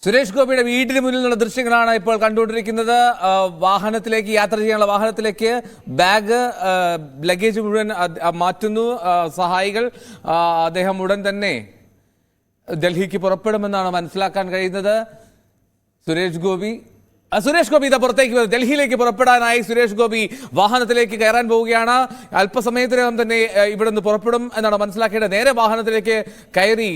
സുരേഷ് ഗോപിയുടെ വീടിന് മുന്നിൽ നിന്നുള്ള ദൃശ്യങ്ങളാണ് ഇപ്പോൾ കണ്ടുകൊണ്ടിരിക്കുന്നത്. വാഹനത്തിലേക്ക് യാത്ര ചെയ്യാനുള്ള വാഹനത്തിലേക്ക് ബാഗ് ലഗേജ് മുഴുവൻ മാറ്റുന്നു സഹായികൾ. അദ്ദേഹം ഉടൻ തന്നെ ഡൽഹിക്ക് പുറപ്പെടുമെന്നാണ് മനസ്സിലാക്കാൻ കഴിയുന്നത്. സുരേഷ് ഗോപി ഇതാ പുറത്തേക്ക് വരും. ഡൽഹിയിലേക്ക് പുറപ്പെടാനായി സുരേഷ് ഗോപി വാഹനത്തിലേക്ക് കയറാൻ പോവുകയാണ്. അല്പസമയത്തിനകം തന്നെ ഇവിടെ നിന്ന് പുറപ്പെടും എന്നാണ് മനസ്സിലാക്കേണ്ടത്. നേരെ വാഹനത്തിലേക്ക് കയറി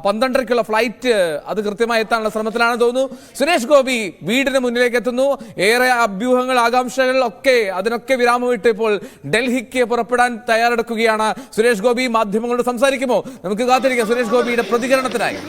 12:30ക്കുള്ള ഫ്ലൈറ്റ് അത് കൃത്യമായി എത്താനുള്ള ശ്രമത്തിലാണെന്ന് തോന്നുന്നു. സുരേഷ് ഗോപി വീടിന് മുന്നിലേക്ക് എത്തുന്നു. ഏറെ അഭ്യൂഹങ്ങൾ, ആകാംക്ഷകൾ ഒക്കെ അതിനൊക്കെ വിരാമമിട്ട് ഇപ്പോൾ ഡൽഹിക്ക് പുറപ്പെടാൻ തയ്യാറെടുക്കുകയാണ് സുരേഷ് ഗോപി. മാധ്യമങ്ങളോട് സംസാരിക്കുമോ? നമുക്ക് കാത്തിരിക്കാം സുരേഷ് ഗോപിയുടെ പ്രതികരണത്തിനായി.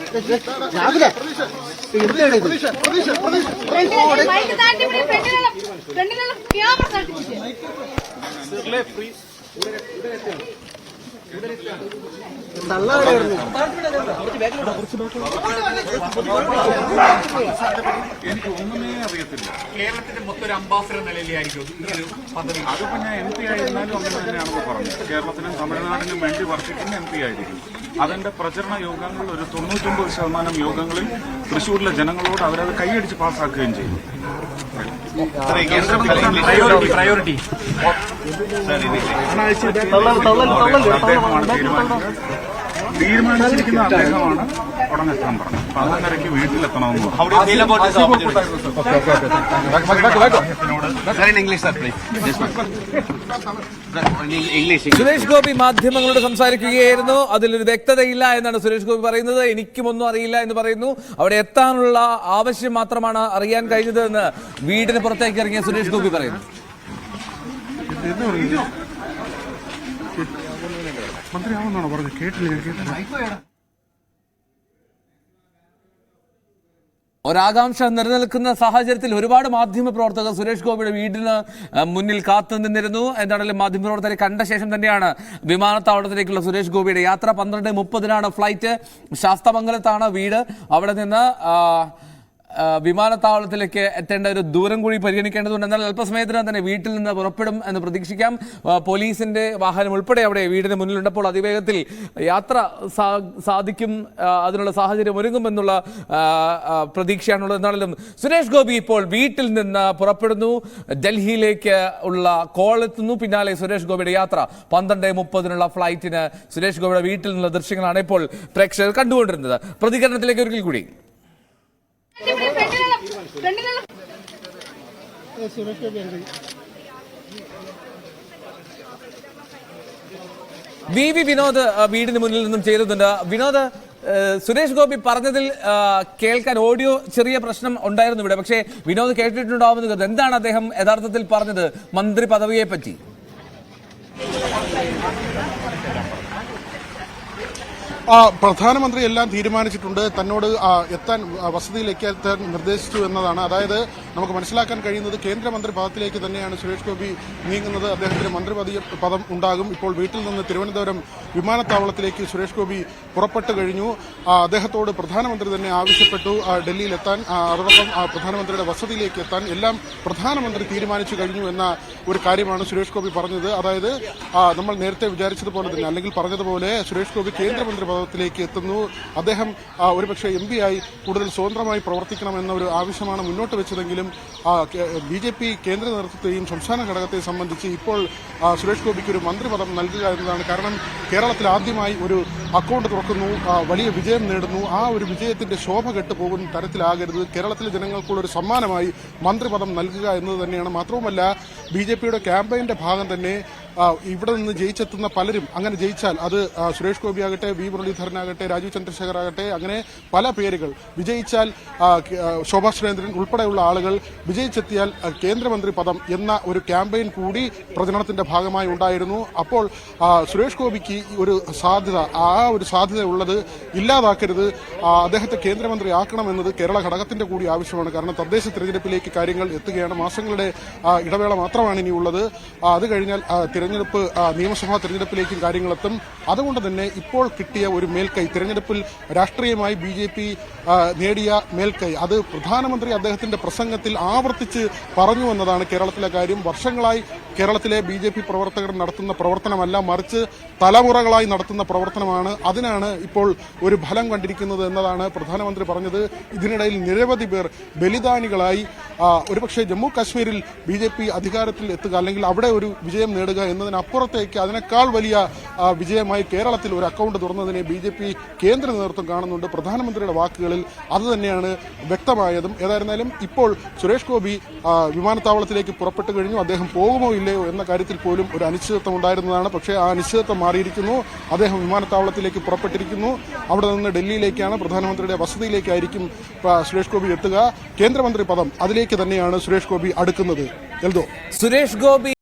എനിക്ക് ഒന്നുമേ അറിയത്തില്ല. കേരളത്തിന്റെ മൊത്തം അംബാസഡർ നിലയിലായിരിക്കും അതിപ്പോ ഞാൻ MP ആയിരുന്നാലും അങ്ങനെ തന്നെയാണെന്ന് പറഞ്ഞു. കേരളത്തിനും തമിഴ്നാടിനും വേണ്ടി വർഷിക്കുന്ന MP ആയിരിക്കും. അതിന്റെ പ്രചരണ യോഗങ്ങൾ ഒരു 99% യോഗങ്ങളിൽ തൃശ്ശൂരിലെ ജനങ്ങളോട് അവരത് കൈയടിച്ച് പാസ്സാക്കുകയും ചെയ്തു. പ്രയോറിറ്റി തീരുമാനിച്ചിരിക്കുന്ന അദ്ദേഹമാണ് ഉടനെ എത്താൻ പറഞ്ഞു. 11:30 വീട്ടിലെത്തണമെന്ന് സുരേഷ് ഗോപി മാധ്യമങ്ങളോട് സംസാരിക്കുകയായിരുന്നു. അതിലൊരു വ്യക്തതയില്ല എന്നാണ് സുരേഷ് ഗോപി പറയുന്നത്. എനിക്കും ഒന്നും അറിയില്ല എന്ന് പറയുന്നു. അവിടെ എത്താനുള്ള ആവശ്യം മാത്രമാണ് അറിയാൻ കഴിഞ്ഞത് എന്ന് വീടിന് പുറത്തേക്ക് ഇറങ്ങിയ സുരേഷ് ഗോപി പറയുന്നു. മന്ത്രിയാവുന്നാണോ പറഞ്ഞത്? കേട്ടില്ല. ഒരാകാംക്ഷ നിലനിൽക്കുന്ന സാഹചര്യത്തിൽ ഒരുപാട് മാധ്യമ പ്രവർത്തകർ സുരേഷ് ഗോപിയുടെ വീടിന് മുന്നിൽ കാത്തു നിന്നിരുന്നു. എന്താണെങ്കിലും മാധ്യമപ്രവർത്തകരെ കണ്ട ശേഷം തന്നെയാണ് വിമാനത്താവളത്തിലേക്കുള്ള സുരേഷ് ഗോപിയുടെ യാത്ര. 12:30 ഫ്ലൈറ്റ്. ശാസ്താമംഗലത്താണ് വീട്. അവിടെ നിന്ന് വിമാനത്താവളത്തിലേക്ക് എത്തേണ്ട ഒരു ദൂരം കൂടി പരിഗണിക്കേണ്ടതുണ്ട്. എന്നാൽ അല്പസമയത്തിനകം തന്നെ വീട്ടിൽ നിന്ന് പുറപ്പെടും എന്ന് പ്രതീക്ഷിക്കാം. പോലീസിന്റെ വാഹനം ഉൾപ്പെടെ അവിടെ വീടിന് മുന്നിലുണ്ടപ്പോൾ അതിവേഗത്തിൽ യാത്ര സാധിക്കും, അതിനുള്ള സാഹചര്യം ഒരുങ്ങുമെന്നുള്ള പ്രതീക്ഷയാണുള്ളത്. എന്നാലും സുരേഷ് ഗോപി ഇപ്പോൾ വീട്ടിൽ നിന്ന് പുറപ്പെടുന്നു. ഡൽഹിയിലേക്ക് ഉള്ള കോൾ എത്തുന്നു. പിന്നാലെ സുരേഷ് ഗോപിയുടെ യാത്ര. 12:30 ഫ്ലൈറ്റിന് സുരേഷ് ഗോപിയുടെ വീട്ടിൽ നിന്നുള്ള ദൃശ്യങ്ങളാണ് ഇപ്പോൾ പ്രേക്ഷകർ കണ്ടുകൊണ്ടിരുന്നത്. പ്രതികരണത്തിലേക്ക് ഒരിക്കൽ കൂടി. വി വിനോദ് വീടിന് മുന്നിൽ നിന്നും ചെയ്തിട്ടുണ്ട്. വിനോദ്, സുരേഷ് ഗോപി പറഞ്ഞതിൽ കേൾക്കാൻ ഓഡിയോ ചെറിയ പ്രശ്നം ഉണ്ടായിരുന്നു ഇവിടെ. പക്ഷേ വിനോദ് കേട്ടിട്ടുണ്ടാവുമെന്ന് കരുതുന്നു. എന്താണ് അദ്ദേഹം യഥാർത്ഥത്തിൽ പറഞ്ഞത് മന്ത്രി പദവിയെ പറ്റി? പ്രധാനമന്ത്രി എല്ലാം തീരുമാനിച്ചിട്ടുണ്ട്. തന്നോട് എത്താൻ വസതിയിലേക്ക് എത്താൻ നിർദ്ദേശിച്ചു എന്നതാണ്. അതായത് നമുക്ക് മനസ്സിലാക്കാൻ കഴിയുന്നത് കേന്ദ്രമന്ത്രി പദത്തിലേക്ക് തന്നെയാണ് സുരേഷ് ഗോപി നീങ്ങുന്നത്. അദ്ദേഹത്തിന് മന്ത്രിപദം ഉണ്ടാകും. ഇപ്പോൾ വീട്ടിൽ നിന്ന് തിരുവനന്തപുരം വിമാനത്താവളത്തിലേക്ക് സുരേഷ് ഗോപി പുറപ്പെട്ടു കഴിഞ്ഞു. അദ്ദേഹത്തോട് പ്രധാനമന്ത്രി തന്നെ ആവശ്യപ്പെട്ടു ഡൽഹിയിലെത്താൻ, അതോടൊപ്പം പ്രധാനമന്ത്രിയുടെ വസതിയിലേക്ക് എത്താൻ. എല്ലാം പ്രധാനമന്ത്രി തീരുമാനിച്ചു കഴിഞ്ഞു എന്ന ഒരു കാര്യമാണ് സുരേഷ് ഗോപി പറഞ്ഞത്. അതായത് നമ്മൾ നേരത്തെ വിചാരിച്ചതുപോലെ തന്നെ, അല്ലെങ്കിൽ പറഞ്ഞതുപോലെ സുരേഷ് ഗോപി കേന്ദ്രമന്ത്രി പദത്തിലേക്ക് എത്തുന്നു. അദ്ദേഹം ഒരുപക്ഷെ MP ആയി കൂടുതൽ സ്വതന്ത്രമായി പ്രവർത്തിക്കണമെന്ന ഒരു ആവശ്യമാണ് മുന്നോട്ട് വെച്ചതെങ്കിലും BJP കേന്ദ്ര നേതൃത്വത്തെയും സംസ്ഥാന ഘടകത്തെ സംബന്ധിച്ച് ഇപ്പോൾ സുരേഷ് ഗോപിക്ക് ഒരു മന്ത്രിപദം നൽകുക എന്നതാണ്. കാരണം കേരളത്തിൽ ആദ്യമായി ഒരു അക്കൗണ്ട് തുറക്കുന്നു, വലിയ വിജയം നേടുന്നു. ആ ഒരു വിജയത്തിന്റെ ശോഭ കെട്ടുപോകുന്ന തരത്തിലാകരുത്. കേരളത്തിലെ ജനങ്ങൾക്കുള്ള ഒരു സമ്മാനമായി മന്ത്രിപദം നൽകുക എന്നത് തന്നെയാണ്. മാത്രവുമല്ല BJPയുടെ ക്യാമ്പയിന്റെ ഭാഗം തന്നെ ഇവിടെ നിന്ന് ജയിച്ചെത്തുന്ന പലരും അങ്ങനെ ജയിച്ചാൽ അത് സുരേഷ് ഗോപി ആകട്ടെ, V മുരളീധരനാകട്ടെ, രാജീവ് ചന്ദ്രശേഖർ ആകട്ടെ, അങ്ങനെ പല പേരുകൾ വിജയിച്ചാൽ, ശോഭാ സുരേന്ദ്രൻ ഉൾപ്പെടെയുള്ള ആളുകൾ വിജയിച്ചെത്തിയാൽ കേന്ദ്രമന്ത്രി പദം എന്ന ഒരു ക്യാമ്പയിൻ കൂടി പ്രചരണത്തിന്റെ ഭാഗമായി ഉണ്ടായിരുന്നു. അപ്പോൾ സുരേഷ് ഗോപിക്ക് ഒരു സാധ്യത, ആ ഒരു സാധ്യത ഉള്ളത് ഇല്ലാതാക്കരുത്. അദ്ദേഹത്തെ കേന്ദ്രമന്ത്രി ആക്കണമെന്നത് കേരള ഘടകത്തിന്റെ കൂടി ആവശ്യമാണ്. കാരണം തദ്ദേശ തിരഞ്ഞെടുപ്പിലേക്ക് കാര്യങ്ങൾ എത്തുകയാണ്. മാസങ്ങളുടെ ഇടവേള മാത്രമാണ് ഇനിയുള്ളത്. അത് കഴിഞ്ഞാൽ തിരഞ്ഞെടുപ്പ് നിയമസഭാ തിരഞ്ഞെടുപ്പിലേക്കും കാര്യങ്ങളെത്തും. അതുകൊണ്ട് തന്നെ ഇപ്പോൾ കിട്ടിയ ഒരു മേൽക്കൈ, തിരഞ്ഞെടുപ്പിൽ രാഷ്ട്രീയമായി BJP നേടിയ മേൽക്കൈ, അത് പ്രധാനമന്ത്രി അദ്ദേഹത്തിന്റെ പ്രസംഗത്തിൽ ആവർത്തിച്ച് പറഞ്ഞു എന്നതാണ് കേരളത്തിലെ കാര്യം. വർഷങ്ങളായി കേരളത്തിലെ BJP പ്രവർത്തകർ നടത്തുന്ന പ്രവർത്തനമല്ല, മറിച്ച് തലമുറകളായി നടത്തുന്ന പ്രവർത്തനമാണ്. അതിനാണ് ഇപ്പോൾ ഒരു ഫലം കണ്ടിരിക്കുന്നത് എന്നതാണ് പ്രധാനമന്ത്രി പറഞ്ഞത്. ഇതിനിടയിൽ നിരവധി പേർ ബലിദാനികളായി. ഒരുപക്ഷെ ജമ്മു കാശ്മീരിൽ BJP അധികാരത്തിൽ എത്തുക അല്ലെങ്കിൽ അവിടെ ഒരു വിജയം നേടുക എന്നതിനപ്പുറത്തേക്ക് അതിനേക്കാൾ വലിയ വിജയമായി കേരളത്തിൽ ഒരു അക്കൗണ്ട് തുറന്നതിനെ BJP കേന്ദ്ര നേതൃത്വം കാണുന്നുണ്ട്. പ്രധാനമന്ത്രിയുടെ വാക്കുകളിൽ അതുതന്നെയാണ് വ്യക്തമായതും. ഏതായിരുന്നാലും ഇപ്പോൾ സുരേഷ് ഗോപി വിമാനത്താവളത്തിലേക്ക് പുറപ്പെട്ടു കഴിഞ്ഞു. അദ്ദേഹം പോകുമോ ഇല്ലയോ എന്ന കാര്യത്തിൽ പോലും ഒരു അനിശ്ചിതത്വം ഉണ്ടായിരുന്നതാണ്. പക്ഷേ ആ അനിശ്ചിതത്വം മാറിയിരിക്കുന്നു. അദ്ദേഹം വിമാനത്താവളത്തിലേക്ക് പുറപ്പെട്ടിരിക്കുന്നു. അവിടെ നിന്ന് ഡൽഹിയിലേക്കാണ്, പ്രധാനമന്ത്രിയുടെ വസതിയിലേക്കായിരിക്കും സുരേഷ് ഗോപി എത്തുക. കേന്ദ്രമന്ത്രി പദം, അതിലേക്ക് തന്നെയാണ് സുരേഷ് ഗോപി അടുക്കുന്നത്. എൽദോ, സുരേഷ് ഗോപി